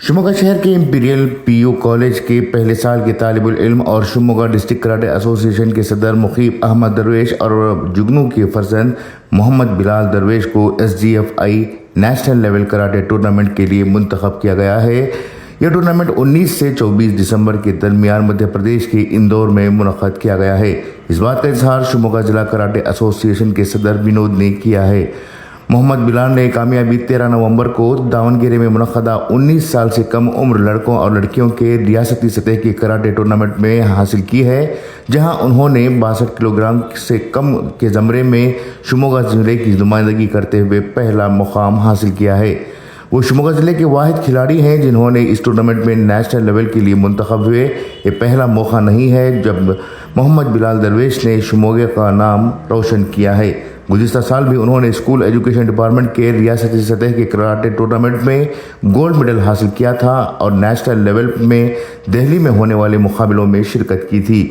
शिमोगा शहर के imperial PU college के पहले साल के तालिबुल इल्म और शिमोगा डिस्ट्रिक्ट कराटे एसोसिएशन के सदर मुखीब अहमद दरवेश और जुगनू के फर्जंद मोहम्मद बिलाल दरवेश को SGFI national level karate tournament के लिए मुंतखब किया गया है। यह टूर्नामेंट 19 से 24 दिसंबर के दरमियान मध्य प्रदेश के इंदौर में मुनक़्क़द किया गया है। इस बात का इजहार शिमोगा जिला कराटे एसोसिएशन के सदर विनोद ने किया है। मोहम्मद बिलाल ने कामयाबी 13 नवंबर को दावनगेरे में मुनक़्क़दा 19 साल से कम उम्र लड़कों और लड़कियों के रियासती सतह के कराटे टूर्नामेंट में हासिल की है, जहां उन्होंने 62 किलोग्राम से कम के ज़मरे में शिमोगा ज़िले की नुमाइंदगी करते हुए पहला मुकाम हासिल किया है। वो शिमोगा ज़िले के वाहिद खिलाड़ी हैं जिन्होंने इस टूर्नामेंट में नेशनल लेवल के लिए मुंतखब हुए। ये पहला मौका नहीं है जब मोहम्मद बिलाल दरवेश ने शिमोगा का नाम रोशन किया है। गुज़िश्ता साल भी उन्होंने स्कूल एजुकेशन डिपार्टमेंट के रियासती सतह के कराटे टूर्नामेंट में गोल्ड मेडल हासिल किया था और नेशनल लेवल में दिल्ली में होने वाले मुकाबलों में शिरकत की थी।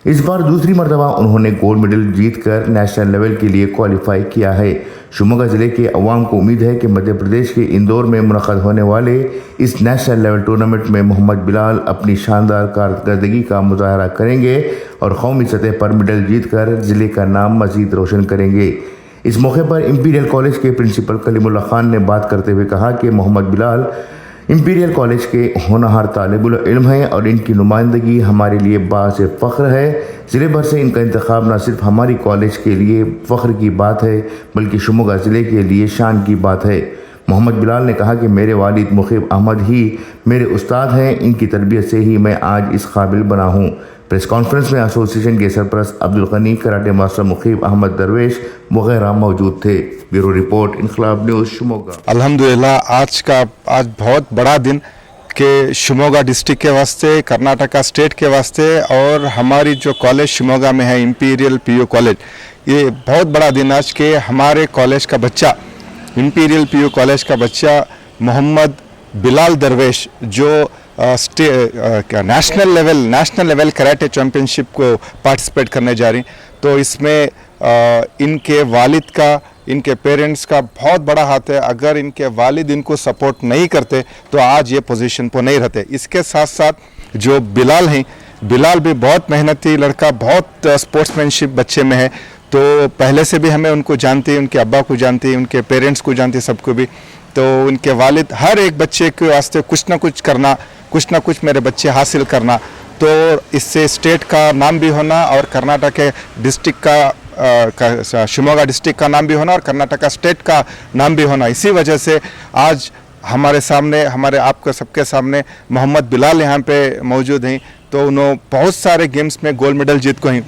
इस बार दूसरी मरतबा उन्होंने गोल्ड मेडल जीतकर नेशनल लेवल के लिए क्वालिफाई किया है। शिमोगा ज़िले के अवाम को उम्मीद है कि मध्य प्रदेश के इंदौर में मुनक़्क़द होने वाले इस नेशनल लेवल टूर्नामेंट में मोहम्मद बिलाल अपनी शानदार कारकर्दगी का मुजाहरा करेंगे और कौमी सतह पर मेडल जीतकर ज़िले का नाम मज़ीद रोशन करेंगे। इस मौके पर इंपीरियल कॉलेज के प्रिंसिपल कलीमुल्लाह खान ने बात करते हुए कहा कि मोहम्मद बिलाल इंपीरियल कॉलेज के होनहार तालिबुल इल्म हैं और इनकी नुमाइंदगी हमारे लिए बाअस फ़ख्र है। ज़िले भर से इनका इंतखाब न सिर्फ हमारी कॉलेज के लिए फ़ख्र की बात है बल्कि शिमोगा ज़िले के लिए शान की बात है। मोहम्मद बिलाल ने कहा कि मेरे वालिद मुखीब अहमद ही मेरे उस्ताद हैं, इनकी तरबियत से ही मैं आज इस काबिल बना हूँ। प्रेस कॉन्फ्रेंस में एसोसिएशन के सरपरस्त अब्दुल गनी, कराटे मास्टर मुखीब अहमद दरवेश वगैरह मौजूद थे। ब्यूरो रिपोर्ट, इनकलाब न्यूज़, शिमोगा। अल्हम्दुलिल्लाह आज बहुत बड़ा दिन के शिमोगा डिस्ट्रिक्ट के वास्ते, कर्नाटका स्टेट के वास्ते और हमारी जो कॉलेज शिमोगा में है इंपीरियल पीयू कॉलेज, ये बहुत बड़ा दिन आज के हमारे कॉलेज का बच्चा, इंपीरियल पीयू कॉलेज का बच्चा मोहम्मद बिलाल दरवेश जो नेशनल लेवल कराटे चैम्पियनशिप को पार्टिसिपेट करने जा रही, तो इसमें इनके वालिद का, इनके पेरेंट्स का बहुत बड़ा हाथ है। अगर इनके वालिद इनको सपोर्ट नहीं करते तो आज ये पोजीशन पर नहीं रहते। इसके साथ साथ जो बिलाल हैं, बिलाल भी बहुत मेहनती लड़का, बहुत स्पोर्ट्समैनशिप बच्चे में है। तो पहले से भी हमें उनको जानते हैं, उनके अब्बा को जानते हैं, उनके पेरेंट्स को जानते हैं, सबको भी। तो उनके वालिद हर एक बच्चे के वास्ते कुछ ना कुछ करना, कुछ ना कुछ मेरे बच्चे हासिल करना, तो इससे स्टेट का नाम भी होना और कर्नाटक के डिस्ट्रिक्ट का शिमोगा डिस्ट्रिक्ट का नाम भी होना और कर्नाटका स्टेट का नाम भी होना। इसी वजह से आज हमारे सामने, हमारे आपके सबके सामने मोहम्मद बिलाल यहाँ पे मौजूद हैं। तो उन्होंने बहुत सारे गेम्स में गोल्ड मेडल जीत को ही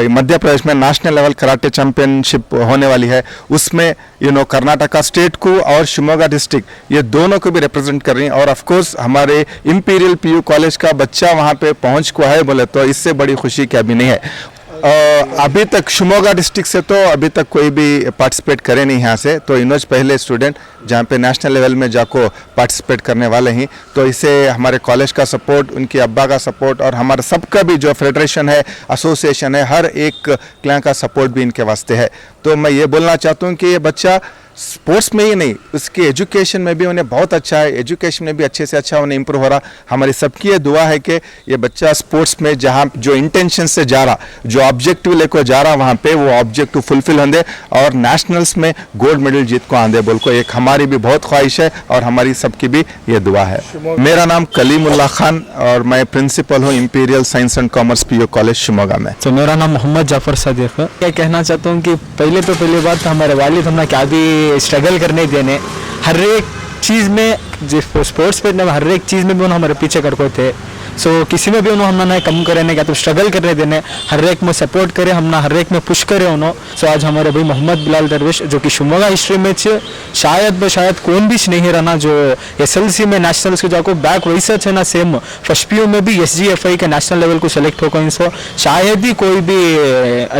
मध्य प्रदेश में नेशनल लेवल कराटे चैंपियनशिप होने वाली है, उसमें कर्नाटका स्टेट को और शिमोगा डिस्ट्रिक्ट, ये दोनों को भी रिप्रेजेंट कर रही हैं। और ऑफ कोर्स हमारे इंपीरियल पीयू कॉलेज का बच्चा वहाँ पे पहुँच को है बोले तो इससे बड़ी खुशी क्या भी नहीं है। अभी तक शिमोगा डिस्ट्रिक्ट से तो अभी तक कोई भी पार्टिसिपेट करे नहीं यहाँ से, तो इनोज पहले स्टूडेंट जहाँ पे नेशनल लेवल में जाको पार्टिसिपेट करने वाले हैं। तो इसे हमारे कॉलेज का सपोर्ट, उनके अब्बा का सपोर्ट और हमारे सबका भी जो फेडरेशन है, एसोसिएशन है, हर एक क्लां का सपोर्ट भी इनके वास्ते है। तो मैं ये बोलना चाहता हूँ कि ये बच्चा स्पोर्ट्स में ही नहीं, उसके एजुकेशन में भी उन्हें बहुत अच्छा है, एजुकेशन में भी अच्छे से अच्छा उन्हें इम्प्रूव हो रहा। हमारी सबकी ये दुआ है कि ये बच्चा स्पोर्ट्स में जहाँ जो इंटेंशन से जा रहा, जो ऑब्जेक्टिव लेकर जा रहा, वहाँ पे वो ऑब्जेक्टिव फुलफिल होंगे और नेशनल्स में गोल्ड मेडल जीत को आंदे बोल को एक हमारी भी बहुत ख्वाहिश है और हमारी सबकी भी ये दुआ है। मेरा नाम कलीमुल्लाह खान और मैं प्रिंसिपल हूँ Imperial Science and Commerce PU College Shimoga में। तो मेरा नाम मोहम्मद जाफर सदीक है। क्या कहना चाहता हूँ कि पहली बात तो हमारे वालिद हमने क्या भी स्ट्रगल करने देने, हर एक चीज़ में, स्पोर्ट्स पे हर एक चीज़ में भी उन्होंने हमारे पीछे करको थे। सो किसी में भी उन्होंने हमने कम करे नहीं, क्या तो स्ट्रगल करने देने, हर एक में सपोर्ट करे, हमने हर एक में पुश करे उन्होंने। सो आज हमारे भाई मोहम्मद बिलाल दरवेश जो कि शिमोगा हिस्ट्री में शायद कौन भी नहीं रहना जो SLC में नेशनल्स के जाको बैक वैसे है ना, सेम फर्स्ट पीयू में भी SGFI के नेशनल लेवल को सेलेक्ट हो गए। सो शायद ही कोई भी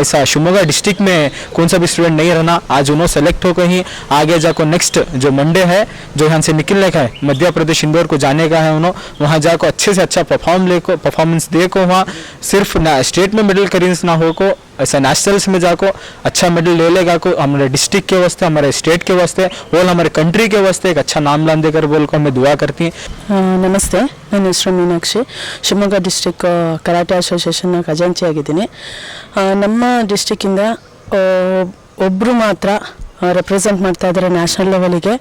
ऐसा शिमोगा डिस्ट्रिक्ट में कौन सा भी स्टूडेंट नहीं रहना, आज उन्होंने सेलेक्ट हो गई। आगे जाको नेक्स्ट जो मंडे है, जो यहाँ से निकलने का है, मध्य प्रदेश इंदौर को जाने का है, उन्होंने वहाँ जाकर अच्छे से अच्छा परफॉर्मेंस दे को वहाँ सिर्फ स्टेट में मेडल खरीद ना हो को ऐसा नेशनल्स में जाको अच्छा मेडल ले लेगा को हमारे डिस्ट्रिक्ट के वास्ते हमारे स्टेट के वास्ते और हमारे कंट्री के वास्ते एक अच्छा नाम लाने कर बोल को हमें दुआ करती हैं. ನಮಸ್ತೆ, ನನ್ನ ಹೆಸರು ಮೀನಾಕ್ಷಿ. ಶಿವಮೊಗ್ಗ ಡಿಸ್ಟ್ರಿಕ್ಟ್ ಕರಾಟೆ ಅಸೋಸಿಯೇಷನ್ನ ಖಜಾಂಚಿ ಆಗಿದ್ದೀನಿ. ನಮ್ಮ ಡಿಸ್ಟ್ರಿಕ್ಕಿಂದ ಒಬ್ಬರು ಮಾತ್ರ ರೆಪ್ರೆಸೆಂಟ್ ಮಾಡ್ತಾ ಇದ್ದಾರೆ ನ್ಯಾಷನಲ್ ಲೆವೆಲಿಗೆ.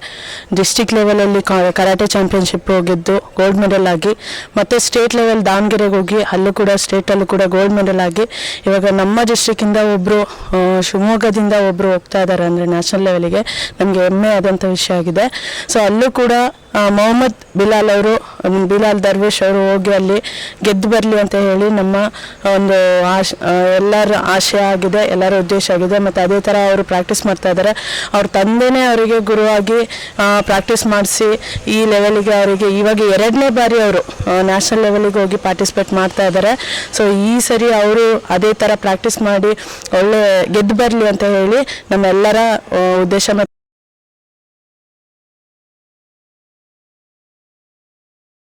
ಡಿಸ್ಟ್ರಿಕ್ಟ್ ಲೆವೆಲಲ್ಲಿ ಕರಾಟೆ ಚಾಂಪಿಯನ್ಶಿಪ್ ಗೆದ್ದು ಗೋಲ್ಡ್ ಮೆಡಲ್ ಆಗಿ, ಮತ್ತು ಸ್ಟೇಟ್ ಲೆವೆಲ್ ದಾವಣಗೆರೆಗೆ ಹೋಗಿ ಅಲ್ಲೂ ಕೂಡ ಸ್ಟೇಟಲ್ಲೂ ಕೂಡ ಗೋಲ್ಡ್ ಮೆಡಲ್ ಆಗಿ, ಇವಾಗ ನಮ್ಮ ಡಿಸ್ಟ್ರಿಕ್ಕಿಂದ ಒಬ್ಬರು ಶಿವಮೊಗ್ಗದಿಂದ ಒಬ್ಬರು ಹೋಗ್ತಾ ಇದ್ದಾರೆ ಅಂದರೆ ನ್ಯಾಷನಲ್ ಲೆವೆಲಿಗೆ. ನಮಗೆ ಹೆಮ್ಮೆ ಆದಂಥ ವಿಷಯ ಆಗಿದೆ. ಸೊ ಅಲ್ಲೂ ಕೂಡ ಮೊಹಮ್ಮದ್ ಬಿಲಾಲ್ ದರ್ವೇಶ್ ಅವರು ಹೋಗಿ ಅಲ್ಲಿ ಗೆದ್ದು ಬರಲಿ ಅಂತ ಹೇಳಿ ನಮ್ಮ ಒಂದು ಎಲ್ಲರ ಆಶಯ ಆಗಿದೆ, ಎಲ್ಲರ ಉದ್ದೇಶ ಆಗಿದೆ. ಮತ್ತು ಅದೇ ಥರ ಅವರು ಪ್ರಾಕ್ಟೀಸ್ ಮಾಡ್ತಾ ಇದ್ದಾರೆ. ಅವ್ರ ತಂದೆನೇ ಅವರಿಗೆ ಗುರುವಾಗಿ ಪ್ರಾಕ್ಟೀಸ್ ಮಾಡಿಸಿ ಈ ಲೆವೆಲಿಗೆ ಅವರಿಗೆ ಇವಾಗ 2ನೇ ಬಾರಿ ಅವರು ನ್ಯಾಷನಲ್ ಲೆವೆಲಿಗೆ ಹೋಗಿ ಪಾರ್ಟಿಸಿಪೇಟ್ ಮಾಡ್ತಾ ಇದ್ದಾರೆ. ಸೊ ಈ ಸರಿ ಅವರು ಅದೇ ಥರ ಪ್ರಾಕ್ಟೀಸ್ ಮಾಡಿ ಒಳ್ಳೆ ಗೆದ್ದು ಬರಲಿ ಅಂತ ಹೇಳಿ ನಮ್ಮೆಲ್ಲರ ಉದ್ದೇಶ.